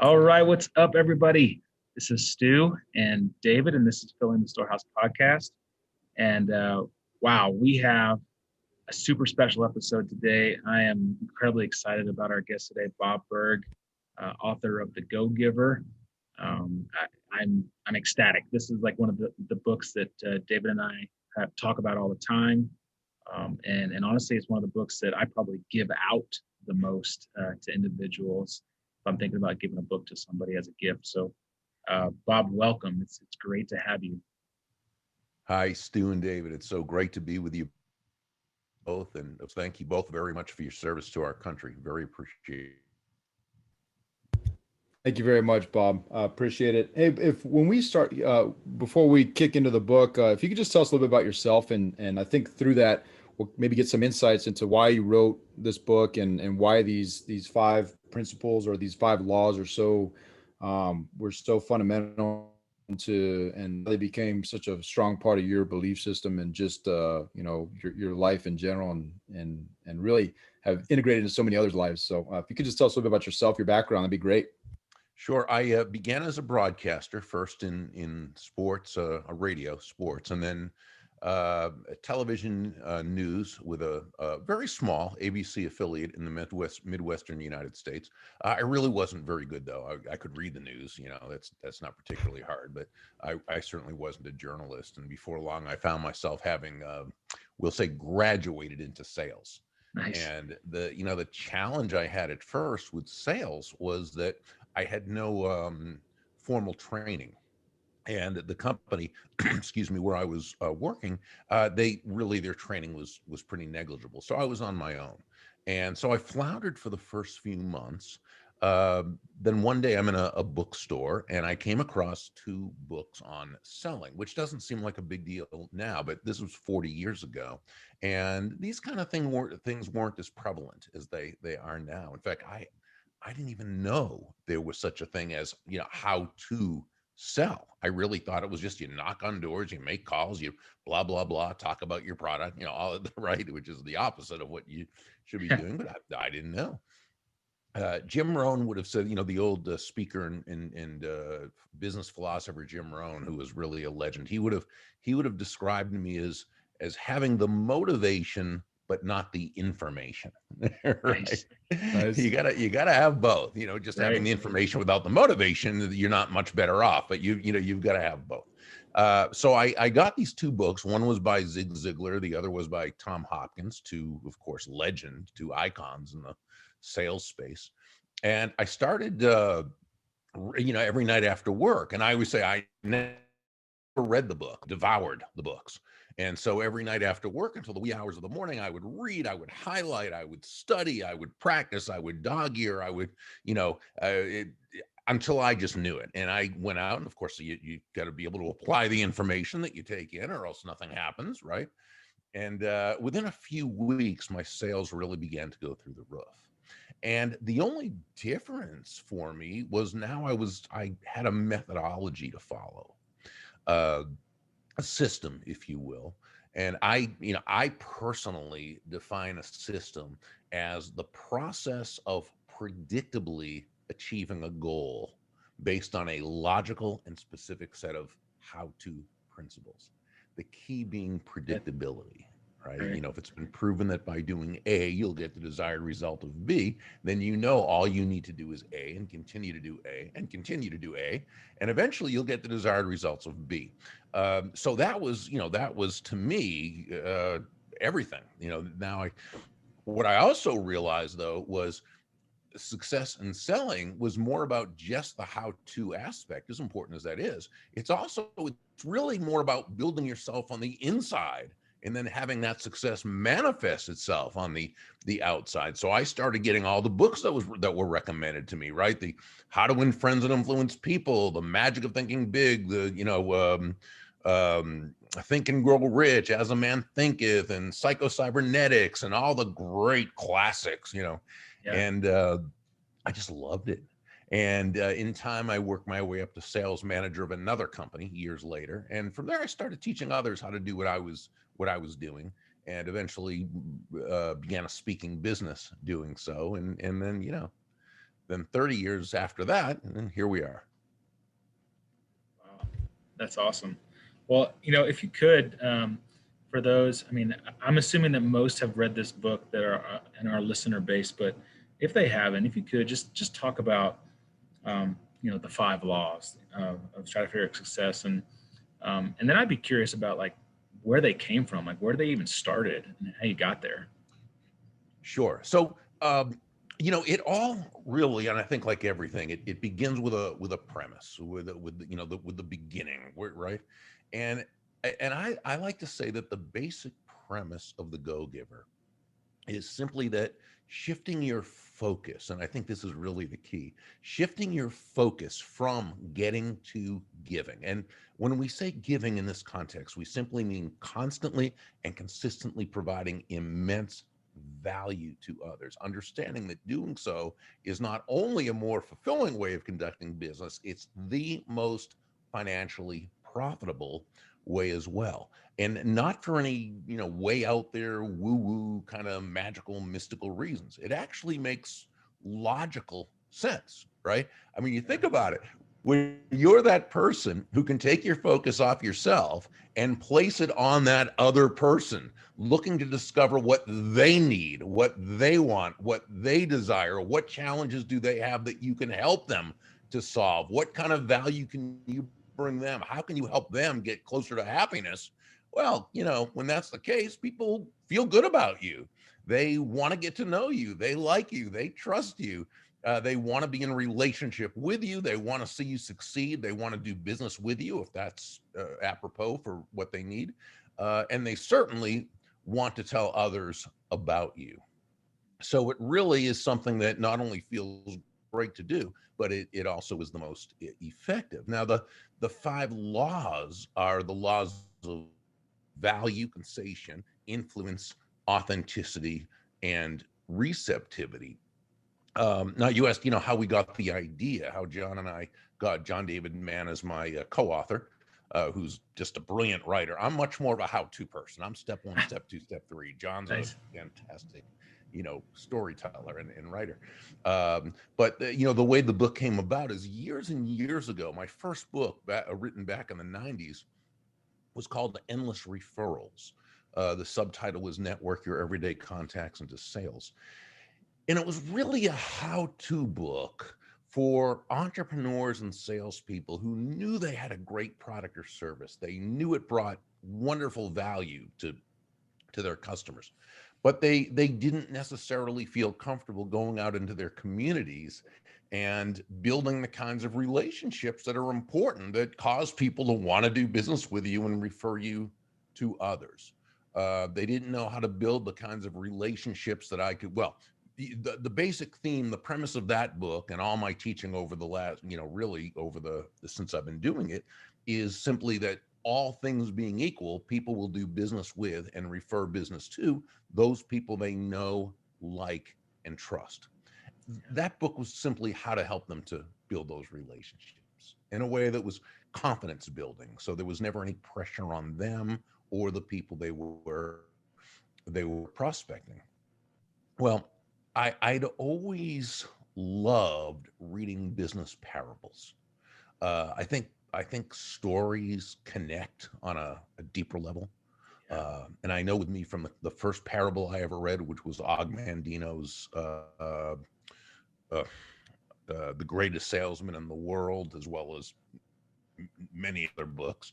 All right, what's up, everybody? This is Stu and David, and this is Filling the Storehouse podcast. And wow, we have a super special episode today. I am incredibly excited about our guest today, Bob Burg, author of The Go-Giver. I'm ecstatic. This is like one of the books that David and I talk about all the time. And honestly, it's one of the books that I probably give out the most to individuals if I'm thinking about giving a book to somebody as a gift. So, Bob, welcome. It's great to have you. Hi, Stu and David. It's so great to be with you both, and thank you both very much for your service to our country. Very appreciated. Thank you very much, Bob. Appreciate it. Hey, if when we start, before we kick into the book, if you could just tell us a little bit about yourself, and I think through that we'll maybe get some insights into why you wrote this book and why these five principles or these five laws are so were so fundamental to and they became such a strong part of your belief system and just your life in general and really have integrated into so many others' lives. So if you could just tell us a little bit about yourself, your background, that'd be great. Sure. I began as a broadcaster, first in sports, radio sports, and then television news with a very small ABC affiliate in the Midwestern United States. I really wasn't very good, though. I could read the news, that's not particularly hard, but I certainly wasn't a journalist. And before long, I found myself having, we'll say, graduated into sales. Nice. And the challenge I had at first with sales was that I had no formal training, and the company, excuse me, where I was working, their training was pretty negligible. So I was on my own, and so I floundered for the first few months. Then one day I'm in a bookstore and I came across two books on selling, which doesn't seem like a big deal now, but this was 40 years ago. And these kind of things weren't as prevalent as they are now. In fact, I didn't even know there was such a thing as, how to sell. I really thought it was just you knock on doors, you make calls, you blah, blah, blah, talk about your product, all of the right, which is the opposite of what you should be doing. But I didn't know. Jim Rohn would have said, the old speaker and business philosopher Jim Rohn, who was really a legend. He would have described me as having the motivation but not the information. Right? Nice. You gotta have both. Just Right. having the information without the motivation, you're not much better off. But you've got to have both. So I got these two books. One was by Zig Ziglar. The other was by Tom Hopkins, two, of course, two icons in the sales space. And I started, every night after work. And I always say I never read the book, devoured the books. And so every night after work until the wee hours of the morning, I would read, I would highlight, I would study, I would practice, I would dog ear, I would, until I just knew it. And I went out, and of course, you got to be able to apply the information that you take in, or else nothing happens, right? And within a few weeks, my sales really began to go through the roof. And the only difference for me was now I had a methodology to follow, a system, if you will. And I personally define a system as the process of predictably achieving a goal based on a logical and specific set of how-to principles. The key being predictability, right? Right. If it's been proven that by doing A, you'll get the desired result of B, then all you need to do is A and continue to do A and continue to do A, and eventually you'll get the desired results of B. So that was to me everything. What I also realized though was success in selling was more about just the how-to aspect, as important as that is. It's really more about building yourself on the inside and then having that success manifest itself on the outside. So I started getting all the books that were recommended to me, right? The How to Win Friends and Influence People, The Magic of Thinking Big, Think and Grow Rich, As a Man Thinketh, and Psycho-Cybernetics, and all the great classics, Yeah. and I just loved it. And in time, I worked my way up to sales manager of another company years later. And from there, I started teaching others how to do what I was doing, and eventually began a speaking business doing so. And then, then 30 years after that, and then here we are. Wow, that's awesome. Well, if you could, for those, I mean, I'm assuming that most have read this book that are in our listener base, but if they haven't, if you could just talk about, the 5 laws of stratospheric success, and then I'd be curious about like where they came from, like where they even started and how you got there. Sure. So, it all really, and I think like everything, it begins with a premise, with the beginning, right? And I like to say that the basic premise of the Go Giver is simply that shifting your focus, and I think this is really the key, shifting your focus from getting to giving. And when we say giving in this context, we simply mean constantly and consistently providing immense value to others, understanding that doing so is not only a more fulfilling way of conducting business, it's the most financially profitable way as well. And not for any, way out there, woo-woo kind of magical, mystical reasons. It actually makes logical sense, right? I mean, you think about it. When you're that person who can take your focus off yourself and place it on that other person, looking to discover what they need, what they want, what they desire, what challenges do they have that you can help them to solve, what kind of value can you bring them, how can you help them get closer to happiness? Well, when that's the case, people feel good about you. They want to get to know you. They like you. They trust you. They want to be in a relationship with you. They want to see you succeed. They want to do business with you if that's apropos for what they need. And they certainly want to tell others about you. So it really is something that not only feels great to do, but it also is the most effective. Now, the 5 laws are the laws of value, compensation, influence, authenticity, and receptivity. Now, you asked, how we got the idea, how John and I got John David Mann as my co-author, who's just a brilliant writer. I'm much more of a how-to person. I'm step 1, step 2, step 3. John's a Nice. fantastic, storyteller and writer. But the way the book came about is years and years ago. My first book, written back in the 90s, was called Endless Referrals. The subtitle was Network Your Everyday Contacts into Sales. And it was really a how-to book for entrepreneurs and salespeople who knew they had a great product or service. They knew it brought wonderful value to their customers, but they didn't necessarily feel comfortable going out into their communities and building the kinds of relationships that are important, that cause people to want to do business with you and refer you to others. They didn't know how to build the kinds of relationships that I could, well, the basic theme, the premise of that book and all my teaching over the last, really over the since I've been doing it, is simply that all things being equal, people will do business with and refer business to those people they know, like, and trust. That book was simply how to help them to build those relationships in a way that was confidence building. So there was never any pressure on them or the people they were prospecting. Well, I'd always loved reading business parables. I think stories connect on a deeper level. And I know with me from the first parable I ever read, which was Og Mandino's The Greatest Salesman in the World, as well as many other books.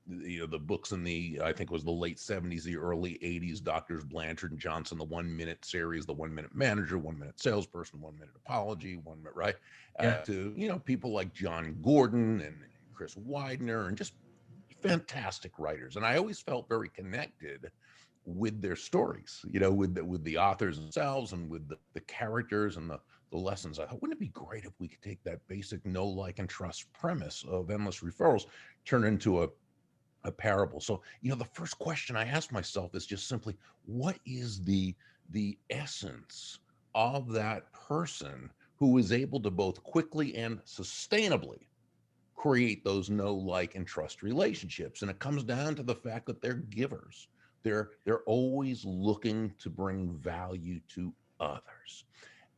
The books in I think it was the late 70s, the early 80s, Doctors Blanchard and Johnson, the 1 Minute series, the 1 Minute Manager, 1 Minute Salesperson, 1 Minute Apology, 1 Minute, right? Yeah. To, people like John Gordon and Chris Widener, and just fantastic writers. And I always felt very connected with their stories, with the authors themselves and with the characters and the lessons. I thought, wouldn't it be great if we could take that basic know, like, and trust premise of endless referrals, turn it into a parable? So, the first question I asked myself is just simply, what is the essence of that person who is able to both quickly and sustainably create those know, like, and trust relationships? And it comes down to the fact that they're givers. They're always looking to bring value to others.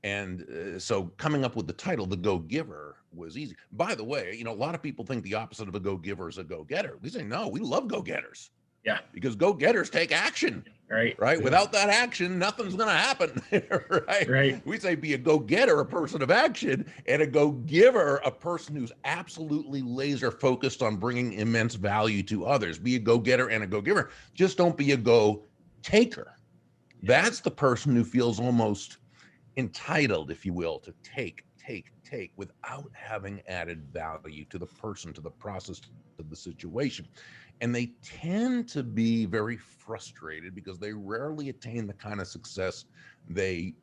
And so coming up with the title, The Go-Giver, was easy. By the way, you know, a lot of people think the opposite of a go-giver is a go-getter. We say, no, we love go-getters. Yeah. Because go-getters take action. Right. Right. Without that action, nothing's going to happen. Right. Right. We say be a go-getter, a person of action, and a go-giver, a person who's absolutely laser focused on bringing immense value to others. Be a go-getter and a go-giver. Just don't be a go-taker. That's the person who feels almost entitled, if you will, to take without having added value to the person, to the process, to the situation. And they tend to be very frustrated because they rarely attain the kind of success they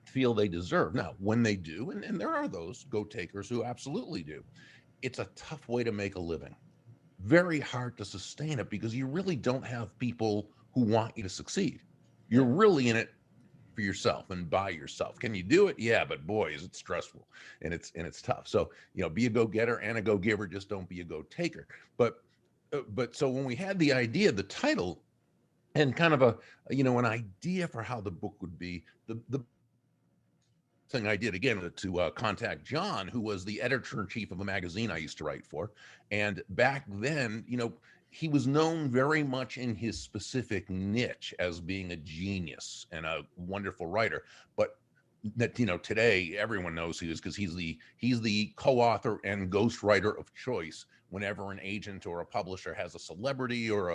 feel they deserve. Now, when they do, and there are those go-takers who absolutely do, it's a tough way to make a living. Very hard to sustain it because you really don't have people who want you to succeed. You're really in it for yourself and by yourself. Can you do it? Yeah, but boy, is it stressful and it's tough. So, you know, be a go-getter and a go-giver, just don't be a go-taker. But so when we had the idea, the title, and kind of an idea for how the book would be, the thing I did again to contact John, who was the editor-in-chief of a magazine I used to write for. And back then, you know, he was known very much in his specific niche as being a genius and a wonderful writer. But that, you know, today everyone knows who he is because he's the co-author and ghostwriter of choice whenever an agent or a publisher has a celebrity or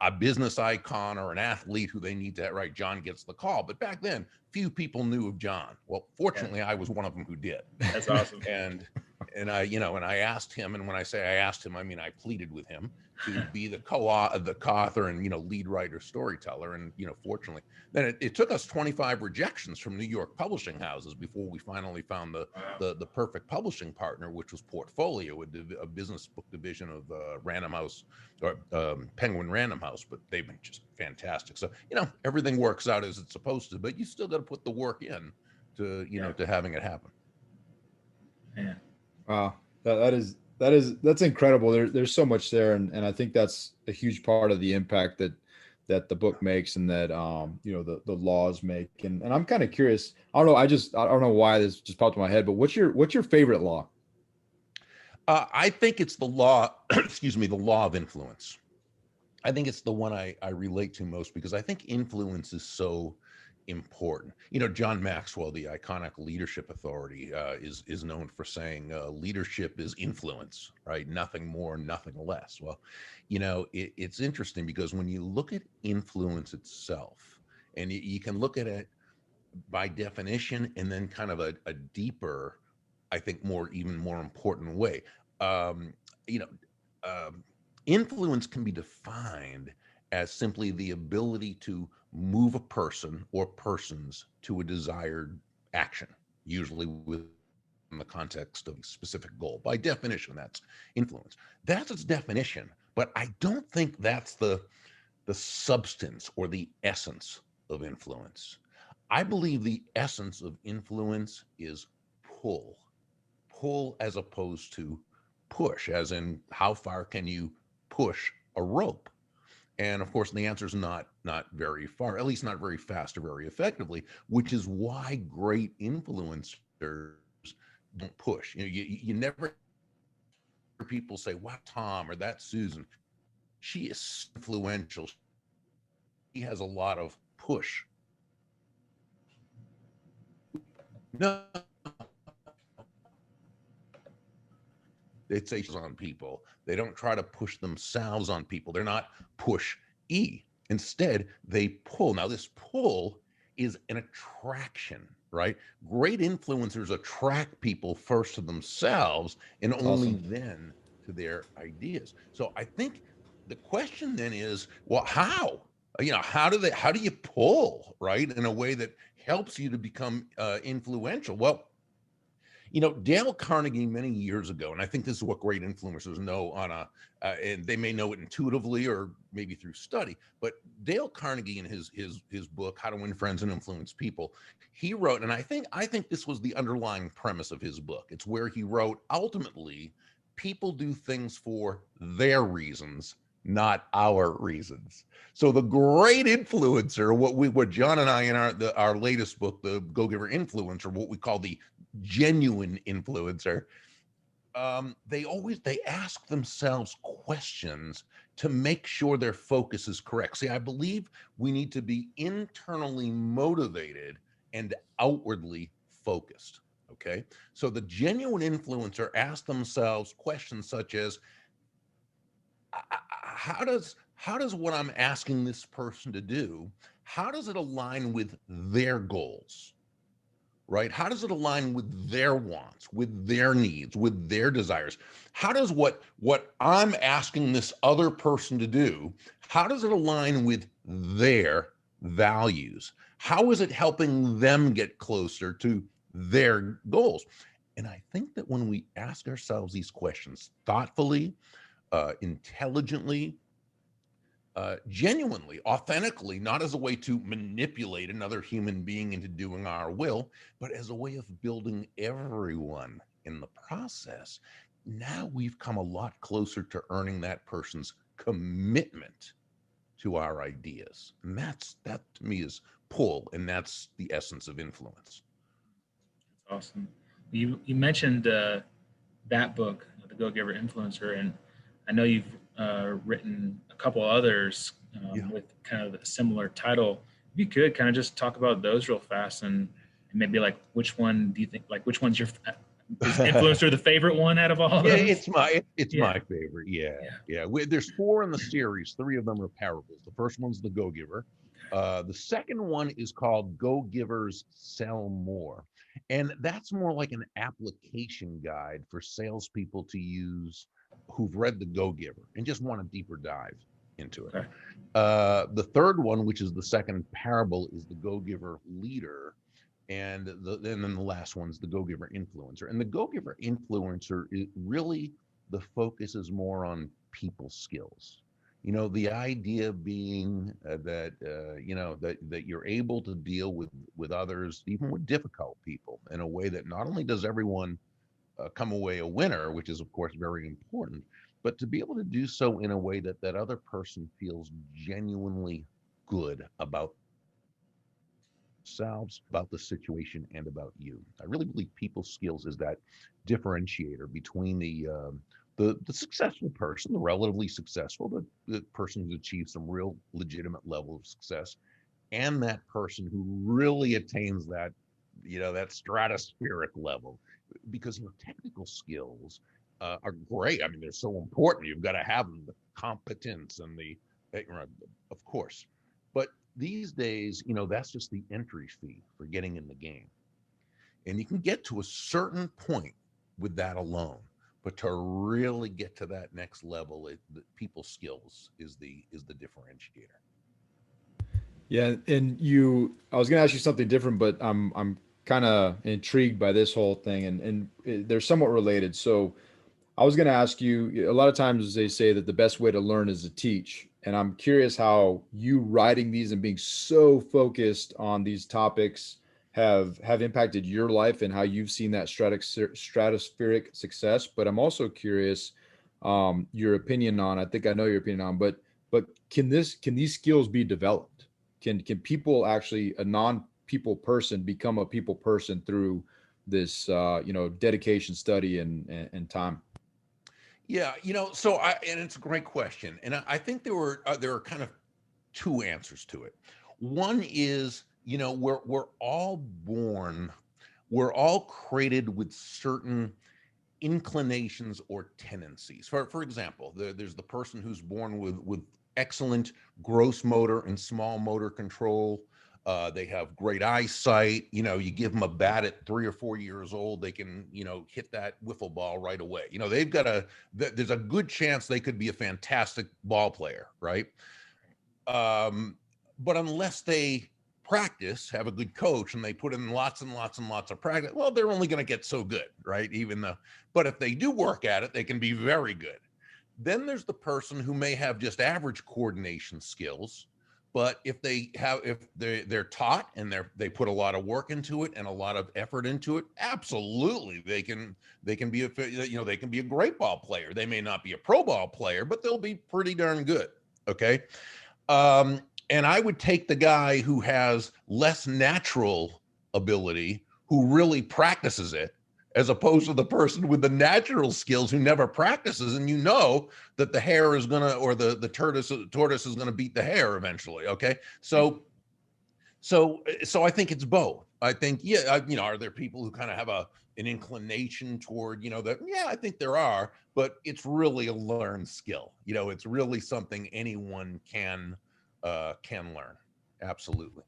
a business icon or an athlete who they need to write. John gets the call. But back then, few people knew of John. Well, fortunately, I was one of them who did. That's awesome. And I asked him, and when I say I asked him, I mean I pleaded with him to be the co-author and, you know, lead writer storyteller. And, you know, fortunately, then it took us 25 rejections from New York publishing houses before we finally found the perfect publishing partner, which was Portfolio, a business book division of Random House, or Penguin Random House. But they've been just fantastic. So, you know, everything works out as it's supposed to, but you still got to put the work in to, you know, to having it happen. Yeah. Wow, that's incredible. There's so much there, and I think that's a huge part of the impact that the book makes, and that you know, the laws make. And I'm kind of curious. I don't know. I don't know why this just popped in my head, but what's your favorite law? I think it's the law. Excuse me, the law of influence. I think it's the one I relate to most because I think influence is so important. You know, John Maxwell, the iconic leadership authority, is known for saying leadership is influence, right? Nothing more, nothing less. Well, you know, it's interesting because when you look at influence itself, and you can look at it by definition and then kind of a deeper, I think even more important way. You know, influence can be defined as simply the ability to move a person or persons to a desired action, usually within the context of a specific goal. By definition, that's influence. That's its definition, but I don't think that's the substance or the essence of influence. I believe the essence of influence is pull as opposed to push, as in how far can you push a rope? And of course, the answer is not very far, at least not very fast or very effectively, which is why great influencers don't push. You know, you never hear people say, "Wow, Tom," or "That Susan, she is influential. She has a lot of push." No, they say on people. They don't try to push themselves on people. They're not push-y. Instead, they pull. Now, this pull is an attraction, right? Great influencers attract people first to themselves and only then to their ideas. So I think the question then is, well, how? You know, how do you pull, right, in a way that helps you to become influential? Well, you know, Dale Carnegie many years ago, and I think this is what great influencers know and they may know it intuitively or maybe through study, but Dale Carnegie in his book, How to Win Friends and Influence People, he wrote, and I think this was the underlying premise of his book. It's where he wrote, ultimately, people do things for their reasons, not for your reasons. not our reasons. So the great influencer, what John and I in our latest book, the GoGiver Influencer, what we call the genuine influencer, they ask themselves questions to make sure their focus is correct. See, I believe we need to be internally motivated and outwardly focused. Okay, so the genuine influencer asks themselves questions such as, how does what I'm asking this person to do, how does it align with their goals? Right? How does it align with their wants, with their needs, with their desires? How does what I'm asking this other person to do, how does it align with their values? How is it helping them get closer to their goals? And I think that when we ask ourselves these questions thoughtfully, intelligently, genuinely, authentically, not as a way to manipulate another human being into doing our will, but as a way of building everyone in the process, now we've come a lot closer to earning that person's commitment to our ideas. And that to me is pull, and that's the essence of influence. That's awesome. You mentioned that book, The Go-Giver Influencer, and I know you've written a couple others with kind of a similar title. If you could kind of just talk about those real fast, and maybe like which one do you think, like which one's your is influencer the favorite one out of all of Yeah, those? it's my favorite. Yeah. There's 4 in the series. 3 of them are parables. The first one's the Go-Giver. The second one is called Go-Givers Sell More, and that's more like an application guide for salespeople to use who've read the Go-Giver and just want a deeper dive into it. Okay. The third one, which is the second parable, is the Go-Giver Leader. And then the last one's the Go-Giver Influencer. And the Go-Giver Influencer, is really, the focus is more on people skills. The idea being that you're able to deal with others, even with difficult people, in a way that not only does everyone come away a winner, which is of course very important, but to be able to do so in a way that that other person feels genuinely good about themselves, about the situation, and about you. I really believe people skills is that differentiator between the successful person, the relatively successful, the person who's achieved some real legitimate level of success, and that person who really attains that stratospheric level. Because technical skills are great. I mean, they're so important. You've got to have them, the competence and of course. But these days, that's just the entry fee for getting in the game. And you can get to a certain point with that alone. But to really get to that next level, the people skills is the differentiator. Yeah, and I was going to ask you something different, but I'm kind of intrigued by this whole thing, and they're somewhat related. So I was going to ask you, a lot of times they say that the best way to learn is to teach. And I'm curious how you writing these and being so focused on these topics have impacted your life and how you've seen that stratospheric success. But I'm also curious your opinion on, I think I know your opinion on, but can these skills be developed? Can people actually, a non-people person, become a people person through this dedication, study, and time? Yeah, and it's a great question, and I think there are kind of 2 answers to it. One is, we're all born, we're all created with certain inclinations or tendencies. For example, there's the person who's born with excellent gross motor and small motor control. They have great eyesight. You give them a bat at 3 or 4 years old, they can, hit that wiffle ball right away. There's a good chance they could be a fantastic ball player, right? But unless they practice, have a good coach, and they put in lots and lots and lots of practice, well, they're only going to get so good, right? But if they do work at it, they can be very good. Then there's the person who may have just average coordination skills, But if they're taught and they put a lot of work into it and a lot of effort into it, absolutely they can be they can be a great ball player. They may not be a pro ball player, but they'll be pretty darn good. Okay. And I would take the guy who has less natural ability, who really practices it, as opposed to the person with the natural skills who never practices. And you know that the hare is gonna, or the tortoise is gonna beat the hare eventually. Okay, so I think it's both. I think, yeah, are there people who kind of have an inclination toward, that? Yeah, I think there are, but it's really a learned skill. It's really something anyone can learn. Absolutely.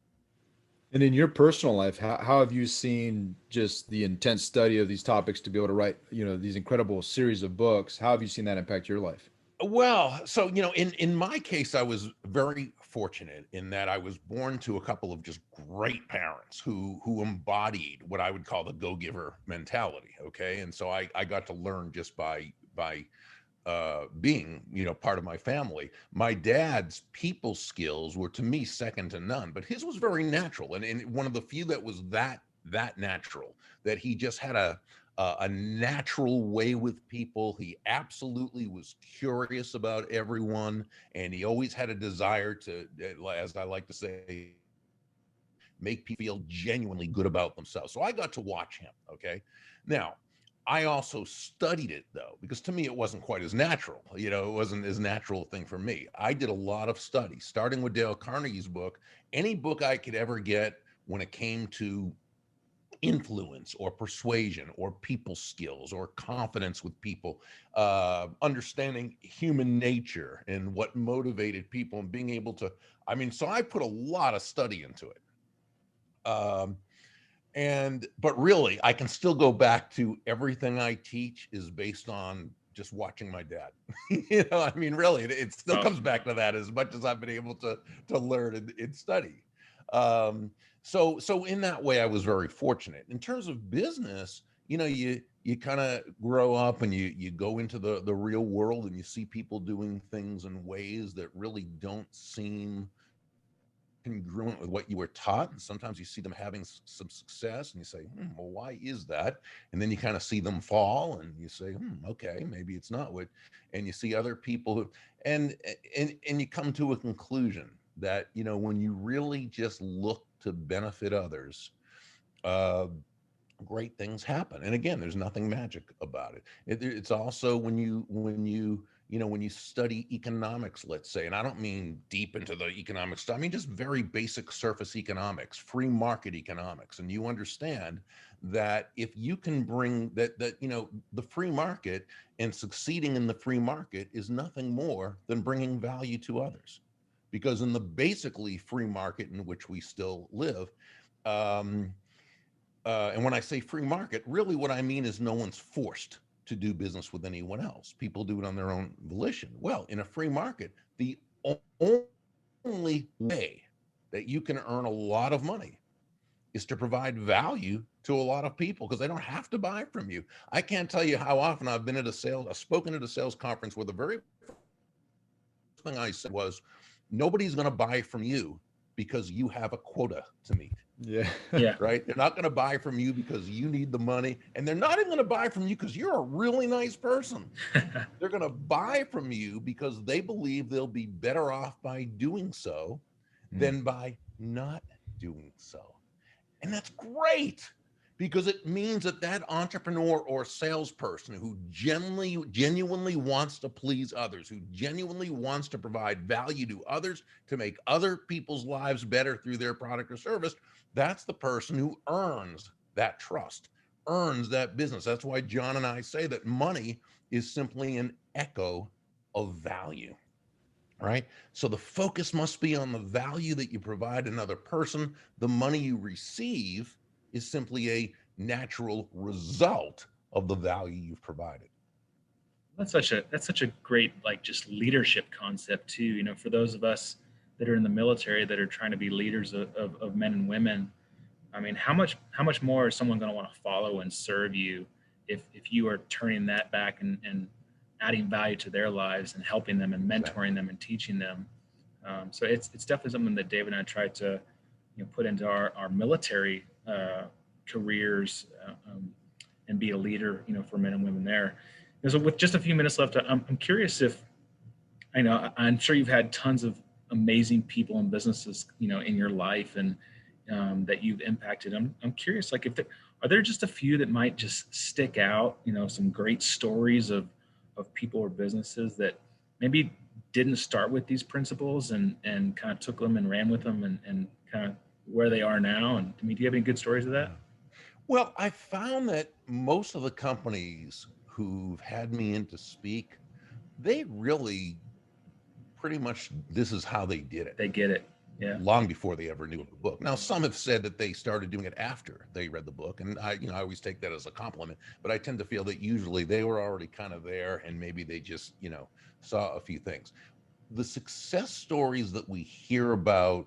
And in your personal life, how have you seen just the intense study of these topics to be able to write, these incredible series of books? How have you seen that impact your life? Well, so, in my case, I was very fortunate in that I was born to a couple of just great parents who embodied what I would call the go-giver mentality. Okay. And so I got to learn just by being, part of my family. My dad's people skills were, to me, second to none, but his was very natural. And one of the few that was that natural, that he just had a natural way with people. He absolutely was curious about everyone, and he always had a desire to, as I like to say, make people feel genuinely good about themselves. So I got to watch him. Okay. Now, I also studied it, though, because to me it wasn't quite as natural. It wasn't as natural a thing for me. I did a lot of study, starting with Dale Carnegie's book. Any book I could ever get when it came to influence or persuasion or people skills or confidence with people, understanding human nature and what motivated people, and being able to, so I put a lot of study into it. But really, I can still go back to everything I teach is based on just watching my dad. Really, it still comes back to that, as much as I've been able to learn and study. So in that way, I was very fortunate. In terms of business, you kind of grow up and you go into the real world, and you see people doing things in ways that really don't seem congruent with what you were taught. And sometimes you see them having some success, and you say, well, why is that? And then you kind of see them fall, and you say, okay, maybe it's not what. And you see other people who, and you come to a conclusion that, when you really just look to benefit others, great things happen. And again, there's nothing magic about it. It's also when you study economics, let's say, and I don't mean deep into the economics stuff, I mean just very basic surface economics, free market economics, and you understand that if you can bring that the free market, and succeeding in the free market is nothing more than bringing value to others. Because in the basically free market in which we still live, and when I say free market, really what I mean is no one's forced to do business with anyone else. People do it on their own volition. Well, in a free market, the only way that you can earn a lot of money is to provide value to a lot of people, because they don't have to buy from you. I can't tell you how often I've spoken at a sales conference where the very first thing I said was, nobody's going to buy from you because you have a quota to meet. Yeah. Yeah. Right. They're not going to buy from you because you need the money. And they're not even going to buy from you because you're a really nice person. They're going to buy from you because they believe they'll be better off by doing so than by not doing so. And that's great, because it means that entrepreneur or salesperson who genuinely wants to please others, who genuinely wants to provide value to others, to make other people's lives better through their product or service, that's the person who earns that trust, earns that business. That's why John and I say that money is simply an echo of value. Right? So the focus must be on the value that you provide another person. The money you receive is simply a natural result of the value you've provided. That's such a great, like, just leadership concept too. For those of us that are in the military that are trying to be leaders of men and women, how much more is someone going to want to follow and serve you if you are turning that back and adding value to their lives and helping them and mentoring them and teaching them. So it's definitely something that David and I try to, put into our military careers, and be a leader, for men and women there. And so with just a few minutes left, I'm curious if, I'm sure you've had tons of amazing people and businesses, in your life, and that you've impacted. I'm curious, like, are there just a few that might just stick out, some great stories of people or businesses that maybe didn't start with these principles and kind of took them and ran with them and kind of where they are now? And do you have any good stories of that? Well, I found that most of the companies who've had me in to speak, they really pretty much, this is how they did it. They get it. Yeah. Long before they ever knew of the book. Now, some have said that they started doing it after they read the book, and I always take that as a compliment. But I tend to feel that usually they were already kind of there, and maybe they just saw a few things. The success stories that we hear about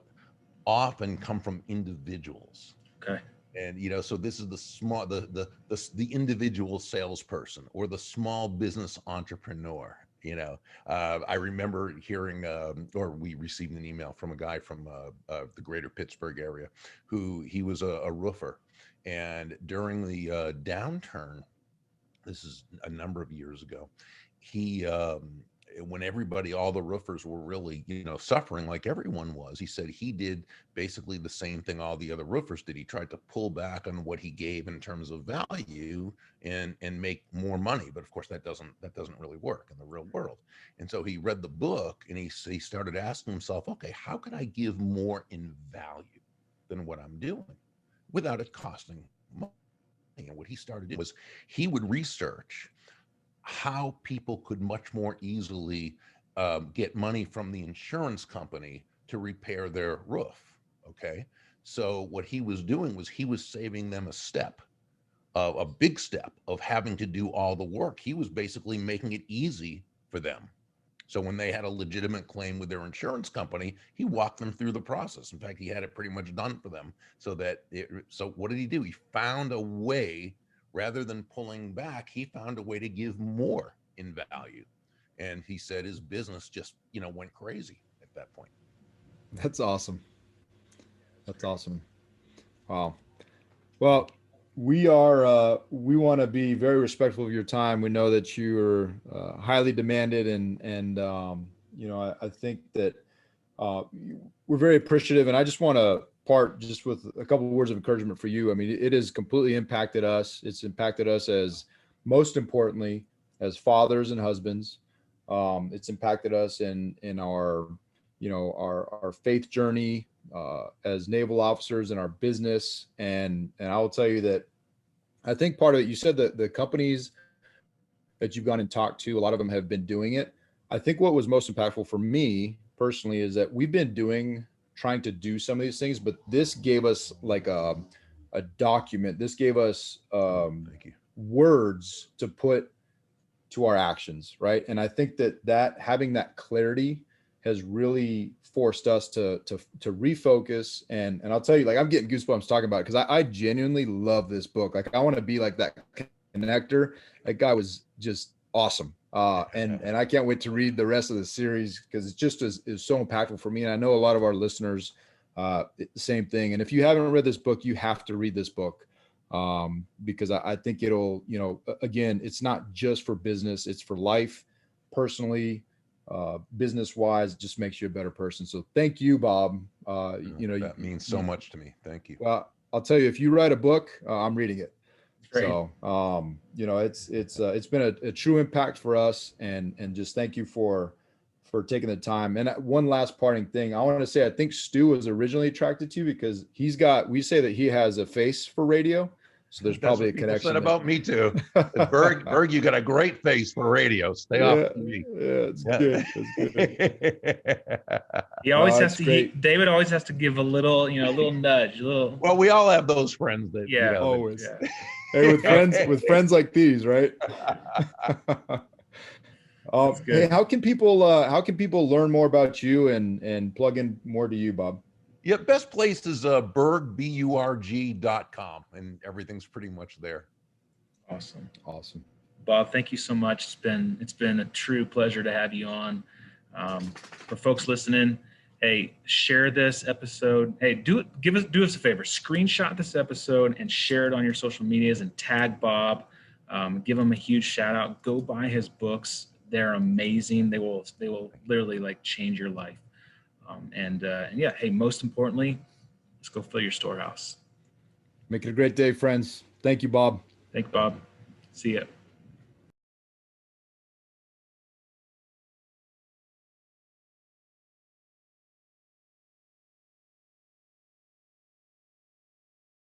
often come from individuals. Okay. And so this is the small, the individual salesperson or the small business entrepreneur. I remember hearing, or we received an email from a guy from the greater Pittsburgh area, who he was a roofer, and during the downturn, this is a number of years ago, he when all the roofers were really suffering like everyone was, he said he did basically the same thing all the other roofers did. He tried to pull back on what he gave in terms of value and make more money, but of course that doesn't really work in the real world. And so he read the book and he started asking himself, okay, how can I give more in value than what I'm doing without it costing money? And what he started was he would research how people could much more easily get money from the insurance company to repair their roof. Okay. So what he was doing was he was saving them a big step of having to do all the work. He was basically making it easy for them. So when they had a legitimate claim with their insurance company, he walked them through the process. In fact, he had it pretty much done for them so what did he do? He found a way. Rather than pulling back, he found a way to give more in value. And he said his business just, went crazy at that point. That's awesome. That's awesome. Wow. Well, we want to be very respectful of your time. We know that you are highly demanded, and I think that we're very appreciative. And I just want to part just with a couple of words of encouragement for you. I mean, it has completely impacted us. It's impacted us as, most importantly, as fathers and husbands. It's impacted us in our, our faith journey as naval officers in our business. And I will tell you that I think part of it, you said that the companies that you've gone and talked to, a lot of them have been doing it. I think what was most impactful for me personally is that we've been trying to do some of these things, but this gave us like a document. This gave us words to put to our actions, right? And I think that having that clarity has really forced us to refocus. And I'll tell you, like, I'm getting goosebumps talking about it because I genuinely love this book. Like, I want to be like that connector. That guy was just awesome. And I can't wait to read the rest of the series because it just is so impactful for me. And I know a lot of our listeners, same thing. And if you haven't read this book, you have to read this book because I think it'll, again, it's not just for business, it's for life, personally, business wise. It just makes you a better person. So thank you, Bob. That means so much to me. Thank you. Well, I'll tell you, if you write a book, I'm reading it. Great. So, it's been a true impact for us, and just thank you for taking the time. And one last parting thing, I want to say, I think Stu was originally attracted to you because we say that he has a face for radio. So there's probably a connection. Said about me too. Burg, you got a great face for radio. Stay off TV. Yeah, it's good. It's good. He always has to. David always has to give a little, a little nudge, a little. Well, we all have those friends that. Yeah, always. Yeah. Hey, with friends like these, right? Hey, how can people learn more about you and plug in more to you, Bob? Yeah, best place is Burg, BURG.com, and everything's pretty much there. Awesome. Bob, thank you so much. It's been a true pleasure to have you on. For folks listening, Hey, share this episode. Hey, do us a favor. Screenshot this episode and share it on your social medias and tag Bob. Give him a huge shout out. Go buy his books. They're amazing. They will literally like change your life. And yeah, hey, most importantly, let's go fill your storehouse. Make it a great day, friends. Thank you, Bob. Thank you, Bob. See ya.